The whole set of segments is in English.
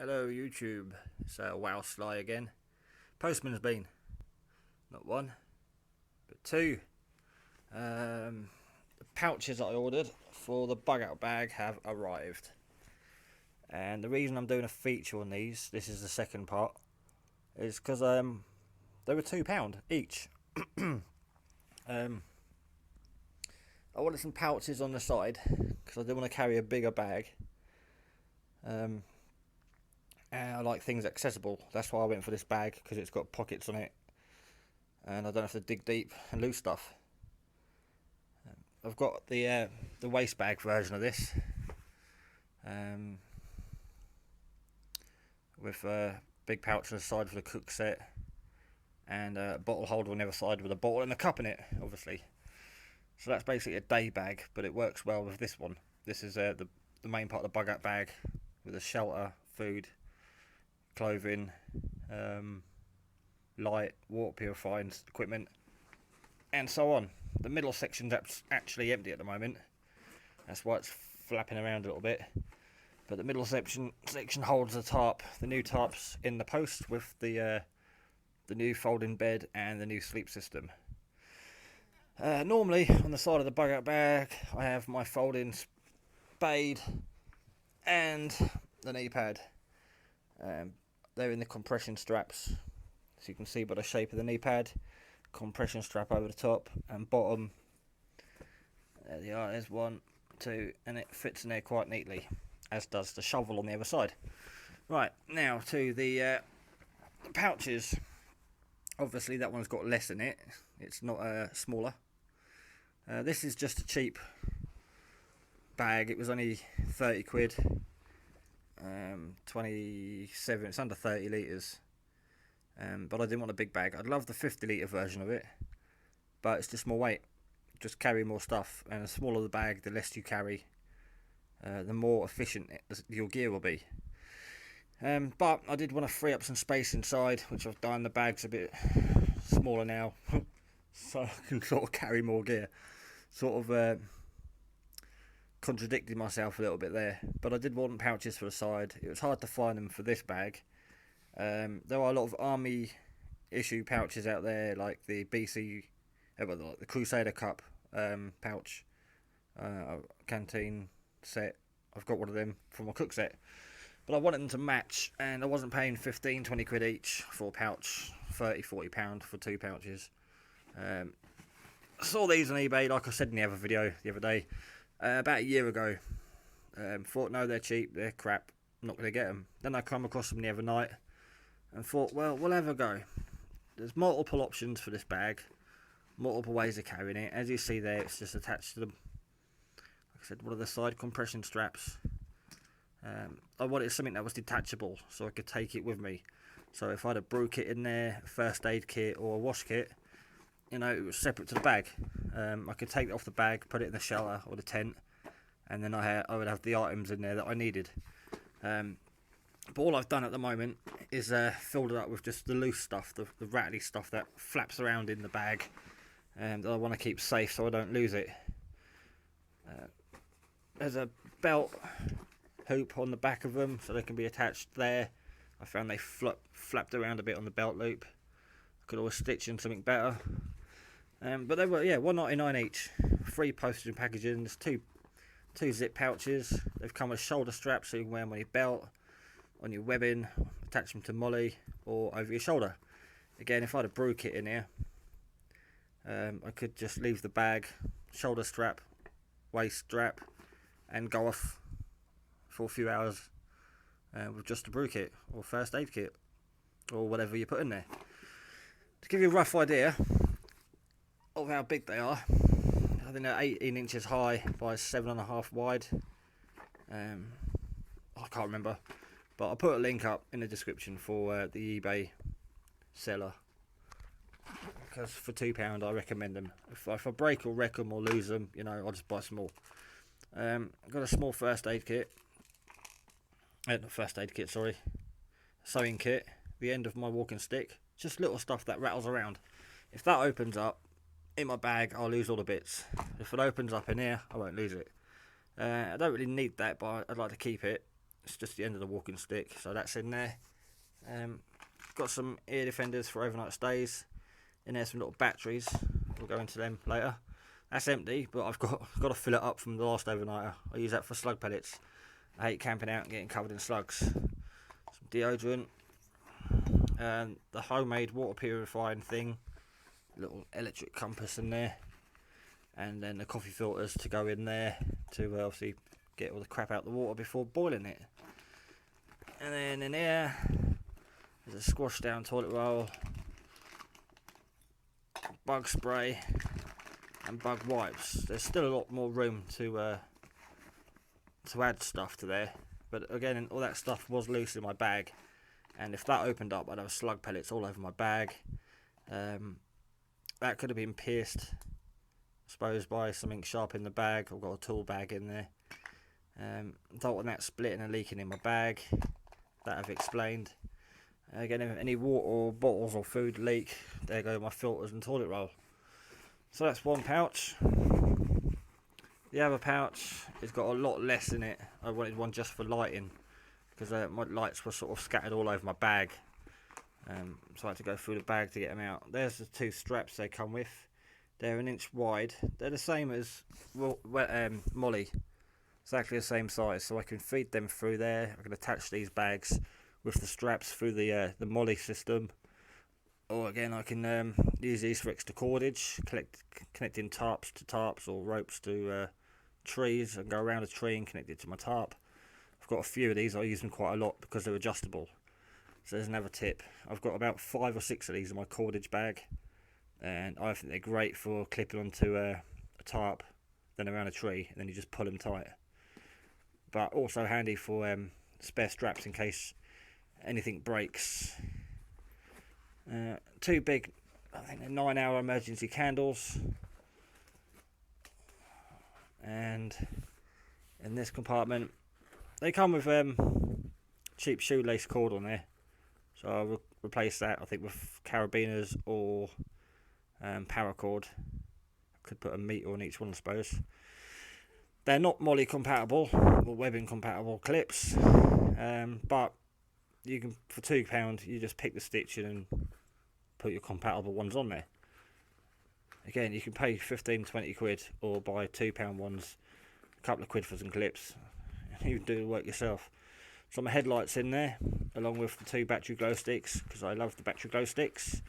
Hello YouTube, it's Wow Sly again. Postman's been, not one, but two. The pouches that I ordered for the bug out bag have arrived. And the reason I'm doing a feature on these, this is the second part, is because they were £2 each. I wanted some pouches on the side, because I didn't want to carry a bigger bag. And I like things accessible. That's why I went for this bag, because it's got pockets on it and I don't have to dig deep and lose stuff. I've got the waste bag version of this, with a big pouch on the side for the cook set and a bottle holder on the other side with a bottle and a cup in it, obviously. So that's basically a day bag, but it works well with this one. This is the main part of the bug out bag, with a shelter, food, clothing, light, water purifying equipment, and so on. The middle section's actually empty at the moment. That's why it's flapping around a little bit. But the middle section holds the tarp, the new tarps in the post, with the new folding bed and the new sleep system. Normally on the side of the bug out bag I have my folding spade and the knee pad. They're in the compression straps, so you can see by the shape of the knee pad. Compression strap over the top and bottom. There they are, there's one, two, and it fits in there quite neatly, as does the shovel on the other side. Right, now to the pouches. Obviously that one's got less in it, it's not smaller. This is just a cheap bag, it was only 30 quid. 27, it's under 30 litres. But I didn't want a big bag. I'd love the 50 litre version of it, but it's just more weight. Just carry more stuff, and the smaller the bag, the less you carry, the more efficient your gear will be. But I did want to free up some space inside, which I've done. The bag's a bit smaller now, so I can sort of carry more gear. Sort of contradicted myself a little bit there, but I did want pouches for the side. It was hard to find them for this bag. There are a lot of army issue pouches out there, like the BC, like the Crusader Cup pouch, canteen set. I've got one of them for my cook set, but I wanted them to match, and I wasn't paying 15, 20 quid each for a pouch, 30, 40 pound for two pouches. I saw these on eBay, like I said in the other video the other day, about a year ago. Thought, no, they're cheap, they're crap, I'm not going to get them. Then I come across them the other night and thought, well, we'll have a go. There's multiple options for this bag, multiple ways of carrying it. As you see there, it's just attached to them. Like I said, one of the side compression straps. I wanted something that was detachable, so I could take it with me. So if I had a brew kit in there, a first aid kit or a wash kit, you know, it was separate to the bag. I could take it off the bag, put it in the shelter or the tent, and then I would have the items in there that I needed. But all I've done at the moment is filled it up with just the loose stuff, the rattly stuff that flaps around in the bag, and I want to keep safe so I don't lose it. There's a belt hoop on the back of them, so they can be attached there. I found they flapped around a bit on the belt loop. I could always stitch in something better. But they were, yeah, £1.99 each. Free postage and packaging. There's two zip pouches. They've come with shoulder straps, so you can wear them on your belt, on your webbing, attach them to molly or over your shoulder. Again, if I had a brew kit in here, I could just leave the bag, shoulder strap, waist strap, and go off for a few hours with just a brew kit or first aid kit or whatever you put in there. To give you a rough idea of how big they are, I think they're 18 inches high by 7.5 wide. I can't remember, but I'll put a link up in the description for the eBay seller, because for £2 I recommend them. If I break or wreck them or lose them, you know, I'll just buy some more. I've got a small first aid kit, not first aid kit, sorry, sewing kit, the end of my walking stick, just little stuff that rattles around. If that opens up in my bag, I'll lose all the bits. If it opens up in here, I won't lose it. I don't really need that, but I'd like to keep it. It's just the end of the walking stick, so that's in there. Got some ear defenders for overnight stays. In there, some little batteries. We'll go into them later. That's empty, but I've got to fill it up from the last overnighter. I use that for slug pellets. I hate camping out and getting covered in slugs. Some deodorant. And the homemade water purifying thing. Little electric compass in there. And then the coffee filters to go in there to obviously get all the crap out of the water before boiling it. And then in here, there's a squash down toilet roll, bug spray, and bug wipes. There's still a lot more room to add stuff to there, but again, all that stuff was loose in my bag, and if that opened up, I'd have slug pellets all over my bag. That could have been pierced, I suppose, by something sharp in the bag. I've got a tool bag in there. Don't want that splitting and leaking in my bag. That I've explained. Again, if any water or bottles or food leak, there go my filters and toilet roll. So that's one pouch. The other pouch has got a lot less in it. I wanted one just for lighting, because my lights were sort of scattered all over my bag. So I had to go through the bag to get them out. There's the two straps they come with. They're 1 inch wide. They're the same as Molly. Exactly the same size, so I can feed them through there. I can attach these bags with the straps through the Molly system, or again I can use these for extra cordage, connecting tarps to tarps or ropes to trees, and go around a tree and connect it to my tarp. I've got a few of these. I use them quite a lot because they're adjustable. So there's another tip. I've got about 5 or 6 of these in my cordage bag, and I think they're great for clipping onto a tarp, then around a tree, and then you just pull them tight. But also handy for spare straps in case anything breaks. 2 big, I think they're 9-hour emergency candles. And in this compartment, they come with cheap shoelace cord on there. So I'll replace that, I think, with carabiners or paracord. I could put a meter on each one, I suppose. They're not Molly compatible or webbing compatible clips, but you can, for £2, you just pick the stitching and put your compatible ones on there. Again, you can pay 15-20 quid or buy £2 ones, a couple of quid for some clips, and you can do the work yourself. So my headlights in there, along with the 2 battery glow sticks, because I love the battery glow sticks.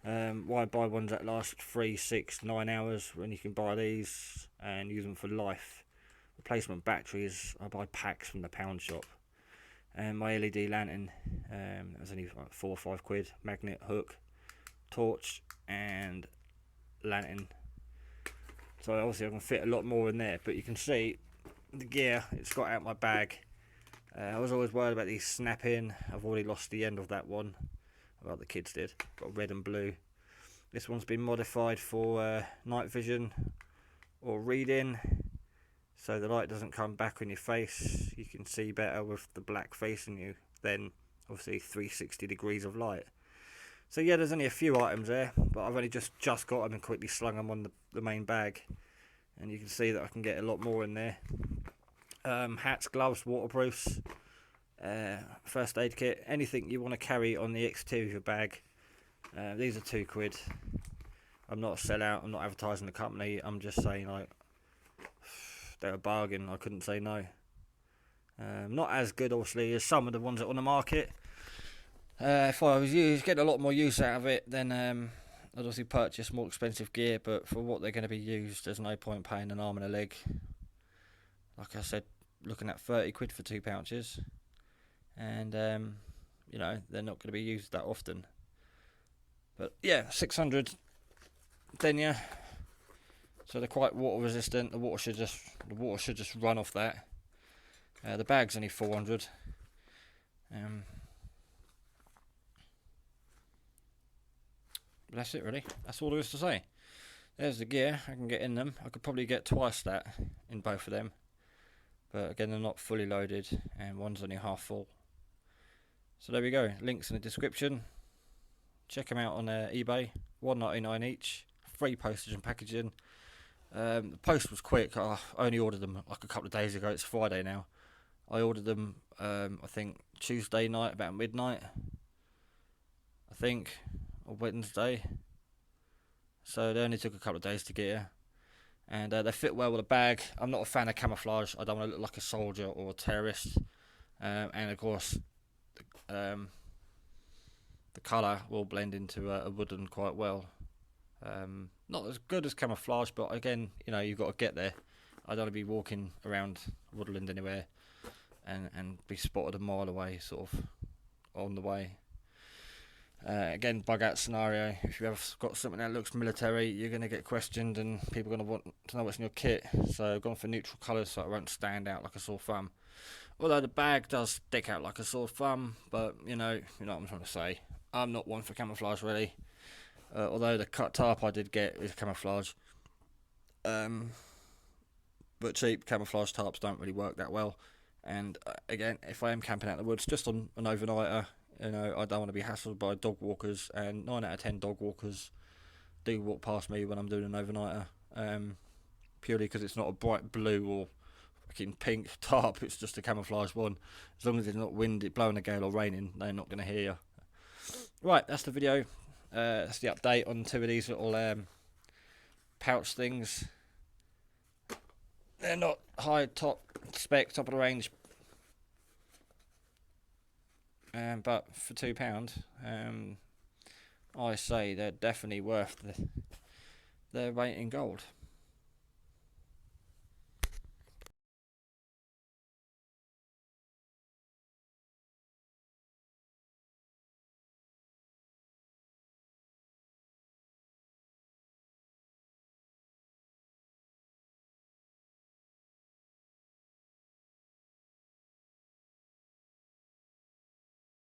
Why buy ones that last 3, 6, 9 hours when you can buy these and use them for life? Replacement batteries, I buy packs from the pound shop. And my LED lantern, that was only like 4 or 5 quid. Magnet, hook, torch, and lantern. So obviously I can fit a lot more in there, but you can see the gear it's got out my bag. I was always worried about these snapping. I've already lost the end of that one. Well, the kids did. Got red and blue. This one's been modified for night vision or reading, so the light doesn't come back on your face. You can see better with the black facing you than obviously 360 degrees of light. So yeah, there's only a few items there, but I've only just got them and quickly slung them on the main bag, and you can see that I can get a lot more in there. Hats, gloves, waterproofs, first aid kit, anything you want to carry on the exterior of your bag. These are 2 quid. I'm not a sellout, I'm not advertising the company, I'm just saying, like, they're a bargain, I couldn't say no. Not as good obviously as some of the ones that are on the market. If I was getting a lot more use out of it, then I'd obviously purchase more expensive gear, but for what they're going to be used, there's no point paying an arm and a leg. Like I said, looking at 30 quid for 2 pouches, and you know, they're not going to be used that often. But yeah, 600 denier, so they're quite water resistant. The water should just run off that. The bag's only 400. But that's it really. That's all there is to say. There's the gear. I can get in them. I could probably get twice that in both of them. But again, they're not fully loaded, and one's only half full. So there we go. Links in the description. Check them out on eBay. $1.99 each. Free postage and packaging. The post was quick. I only ordered them like a couple of days ago. It's Friday now. I ordered them I think Tuesday night about midnight, I think, or Wednesday. So they only took a couple of days to get here. And they fit well with a bag. I'm not a fan of camouflage. I don't want to look like a soldier or a terrorist. And of course, the colour will blend into a wooden quite well. Not as good as camouflage, but again, you've got to get there. I don't want to be walking around woodland anywhere and be spotted a mile away, sort of, on the way. Again, bug out scenario. If you have got something that looks military, you're going to get questioned and people are going to want to know what's in your kit. So I've gone for neutral colours so it won't stand out like a sore thumb. Although the bag does stick out like a sore thumb, but you know what I'm trying to say. I'm not one for camouflage really. Although the cut tarp I did get is camouflage. But cheap camouflage tarps don't really work that well. And again, if I am camping out in the woods just on an overnighter, I don't want to be hassled by dog walkers, and 9 out of 10 dog walkers do walk past me when I'm doing an overnighter, purely because it's not a bright blue or fucking pink tarp, it's just a camouflage one. As long as it's not windy, blowing a gale or raining, they're not going to hear you. Right, that's the video. That's the update on 2 of these little pouch things. They're not high top spec, top of the range, but for £2, I say they're definitely worth their weight in gold.